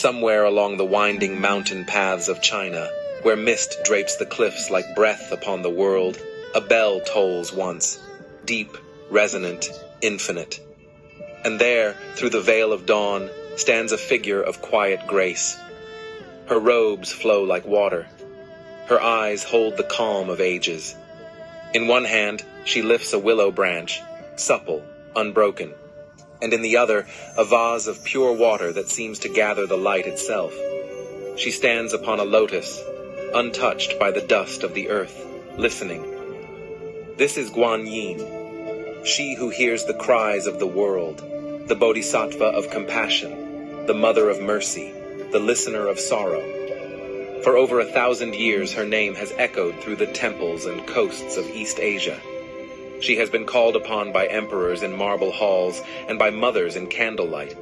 Somewhere along the winding mountain paths of China, where mist drapes the cliffs like breath upon the world, a bell tolls once, deep, resonant, infinite. And there, through the veil of dawn, stands a figure of quiet grace. Her robes flow like water. Her eyes hold the calm of ages. In one hand, she lifts a willow branch, supple, unbroken, and in the other, a vase of pure water that seems to gather the light itself. She stands upon a lotus, untouched by the dust of the earth, listening. This is Guan Yin, she who hears the cries of the world, the bodhisattva of compassion, the mother of mercy, the listener of sorrow. For over 1,000 years, her name has echoed through the temples and coasts of East Asia. She has been called upon by emperors in marble halls and by mothers in candlelight.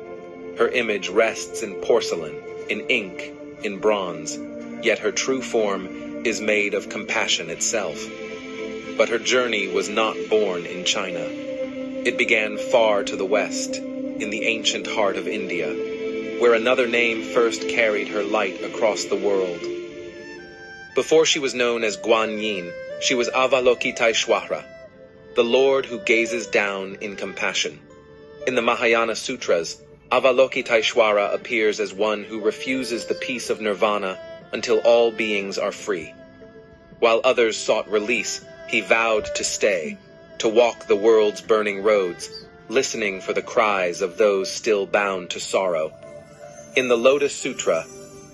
Her image rests in porcelain, in ink, in bronze, yet her true form is made of compassion itself. But her journey was not born in China. It began far to the west, in the ancient heart of India, where another name first carried her light across the world. Before she was known as Guan Yin, she was Avalokiteshvara, the Lord who gazes down in compassion. In the Mahayana Sutras, Avalokiteshvara appears as one who refuses the peace of nirvana until all beings are free. While others sought release, he vowed to stay, to walk the world's burning roads, listening for the cries of those still bound to sorrow. In the Lotus Sutra,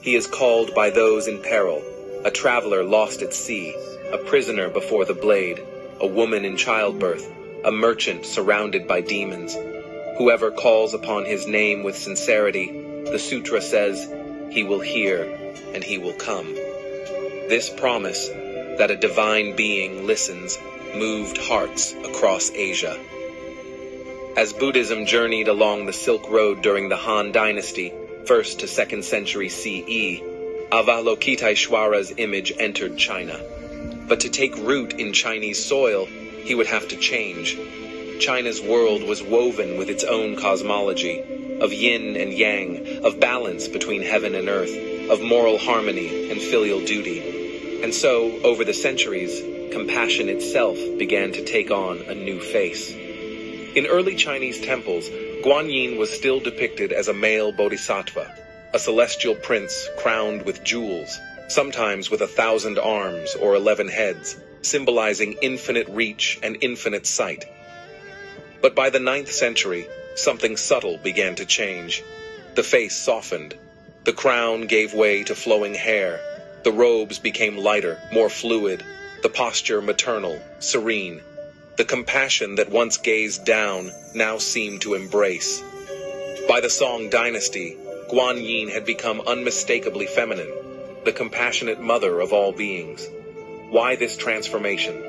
he is called by those in peril, a traveler lost at sea, a prisoner before the blade, a woman in childbirth, a merchant surrounded by demons. Whoever calls upon his name with sincerity, the sutra says, he will hear and he will come. This promise, that a divine being listens, moved hearts across Asia. As Buddhism journeyed along the Silk Road during the Han Dynasty, 1st to 2nd century CE, Avalokiteshvara's image entered China. But to take root in Chinese soil, he would have to change. China's world was woven with its own cosmology, of yin and yang, of balance between heaven and earth, of moral harmony and filial duty. And so, over the centuries, compassion itself began to take on a new face. In early Chinese temples, Guan Yin was still depicted as a male bodhisattva, a celestial prince crowned with jewels, sometimes with 1,000 arms or 11 heads, symbolizing infinite reach and infinite sight. But by the 9th century, something subtle began to change. The face softened. The crown gave way to flowing hair. The robes became lighter, more fluid. The posture maternal, serene. The compassion that once gazed down now seemed to embrace. By the Song dynasty, Guan Yin had become unmistakably feminine, the compassionate mother of all beings. Why this transformation?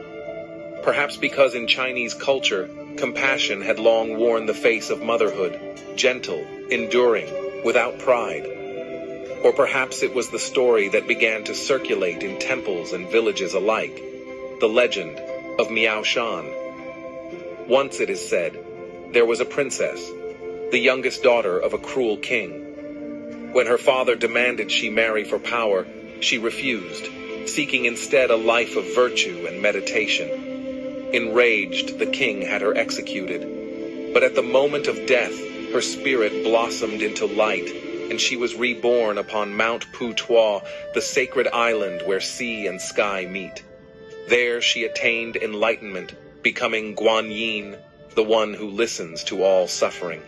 Perhaps because in Chinese culture, compassion had long worn the face of motherhood, gentle, enduring, without pride. Or perhaps it was the story that began to circulate in temples and villages alike, the legend of Miao Shan. Once, it is said, there was a princess, the youngest daughter of a cruel king. When her father demanded she marry for power, she refused, seeking instead a life of virtue and meditation. Enraged, the king had her executed. But at the moment of death, her spirit blossomed into light, and she was reborn upon Mount Putuo, the sacred island where sea and sky meet. There she attained enlightenment, becoming Guan Yin, the one who listens to all suffering.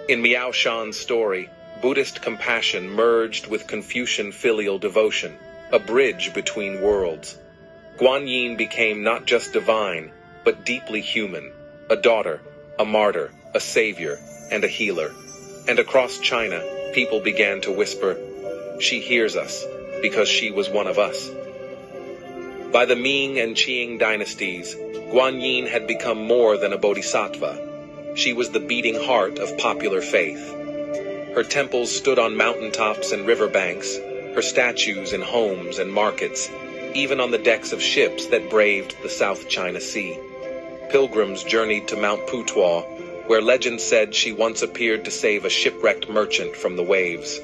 In Miao Shan's story, Buddhist compassion merged with Confucian filial devotion, a bridge between worlds. Guan Yin became not just divine, but deeply human, a daughter, a martyr, a savior, and a healer. And across China, people began to whisper, "She hears us, because she was one of us." By the Ming and Qing dynasties, Guan Yin had become more than a bodhisattva. She was the beating heart of popular faith. Her temples stood on mountaintops and riverbanks, her statues in homes and markets, even on the decks of ships that braved the South China Sea. Pilgrims journeyed to Mount Putuo, where legend said she once appeared to save a shipwrecked merchant from the waves.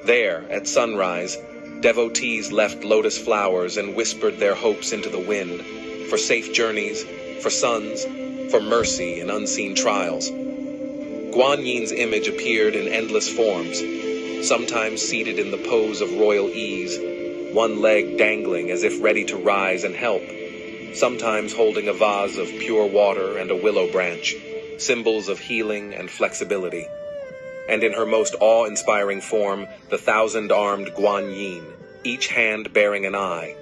There, at sunrise, devotees left lotus flowers and whispered their hopes into the wind, for safe journeys, for sons, for mercy in unseen trials. Guan Yin's image appeared in endless forms, sometimes seated in the pose of royal ease, one leg dangling as if ready to rise and help, sometimes holding a vase of pure water and a willow branch, symbols of healing and flexibility. And in her most awe-inspiring form, the thousand-armed Guan Yin, each hand bearing an eye,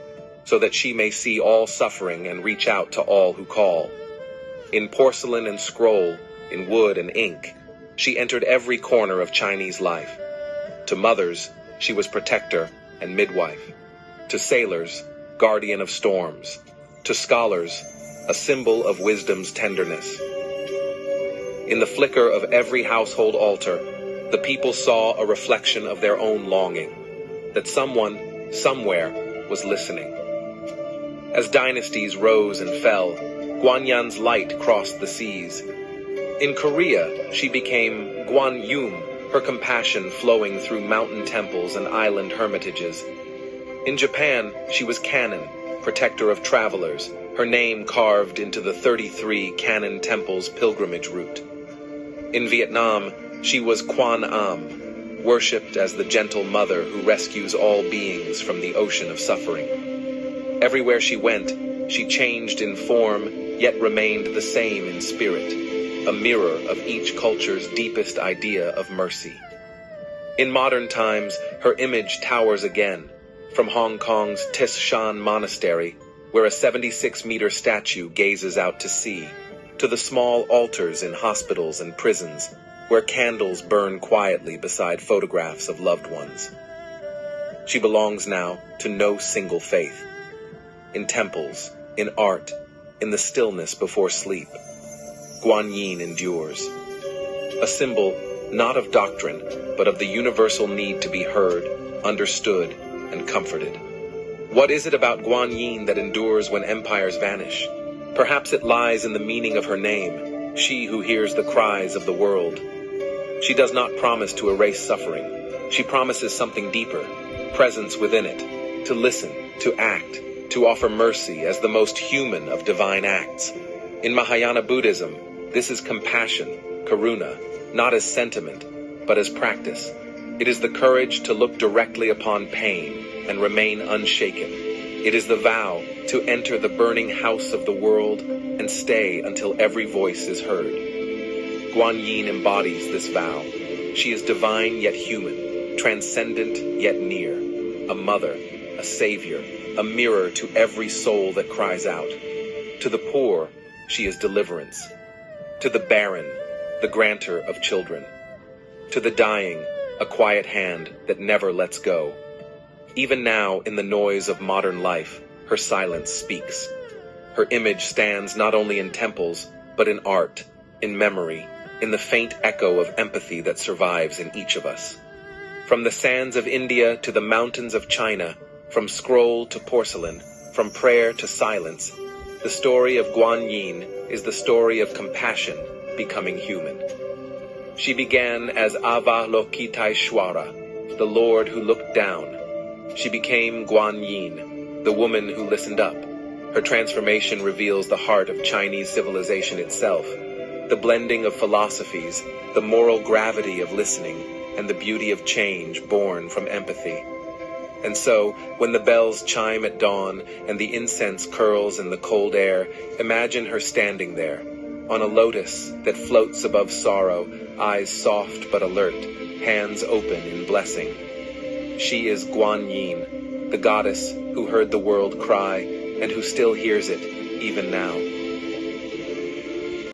so that she may see all suffering and reach out to all who call. In porcelain and scroll, in wood and ink, she entered every corner of Chinese life. To mothers, she was protector and midwife. To sailors, guardian of storms. To scholars, a symbol of wisdom's tenderness. In the flicker of every household altar, the people saw a reflection of their own longing, that someone, somewhere, was listening. As dynasties rose and fell, Guanyan's light crossed the seas. In Korea, she became Guan Yum, her compassion flowing through mountain temples and island hermitages. In Japan, she was Kannon, protector of travelers, her name carved into the 33 Kannon temples pilgrimage route. In Vietnam, she was Quan Am, worshipped as the gentle mother who rescues all beings from the ocean of suffering. Everywhere she went, she changed in form, yet remained the same in spirit, a mirror of each culture's deepest idea of mercy. In modern times, her image towers again, from Hong Kong's Tis Shan Monastery, where a 76-meter statue gazes out to sea, to the small altars in hospitals and prisons, where candles burn quietly beside photographs of loved ones. She belongs now to no single faith. In temples, in art, in the stillness before sleep, Guan Yin endures. A symbol not of doctrine, but of the universal need to be heard, understood, and comforted. What is it about Guan Yin that endures when empires vanish? Perhaps it lies in the meaning of her name, she who hears the cries of the world. She does not promise to erase suffering. She promises something deeper, presence within it, to listen, to act, to offer mercy as the most human of divine acts. In Mahayana Buddhism, this is compassion, karuna, not as sentiment, but as practice. It is the courage to look directly upon pain and remain unshaken. It is the vow to enter the burning house of the world and stay until every voice is heard. Guan Yin embodies this vow. She is divine yet human, transcendent yet near, a mother, a savior, a mirror to every soul that cries out. To the poor, she is deliverance. To the barren, the granter of children. To the dying, a quiet hand that never lets go. Even now, in the noise of modern life, her silence speaks. Her image stands not only in temples, but in art, in memory, in the faint echo of empathy that survives in each of us. From the sands of India to the mountains of China, from scroll to porcelain, from prayer to silence, the story of Guan Yin is the story of compassion becoming human. She began as Avalokiteshvara, the Lord who looked down. She became Guan Yin, the woman who listened up. Her transformation reveals the heart of Chinese civilization itself, the blending of philosophies, the moral gravity of listening, and the beauty of change born from empathy. And so, when the bells chime at dawn and the incense curls in the cold air, imagine her standing there, on a lotus that floats above sorrow, eyes soft but alert, hands open in blessing. She is Guan Yin, the goddess who heard the world cry and who still hears it even now.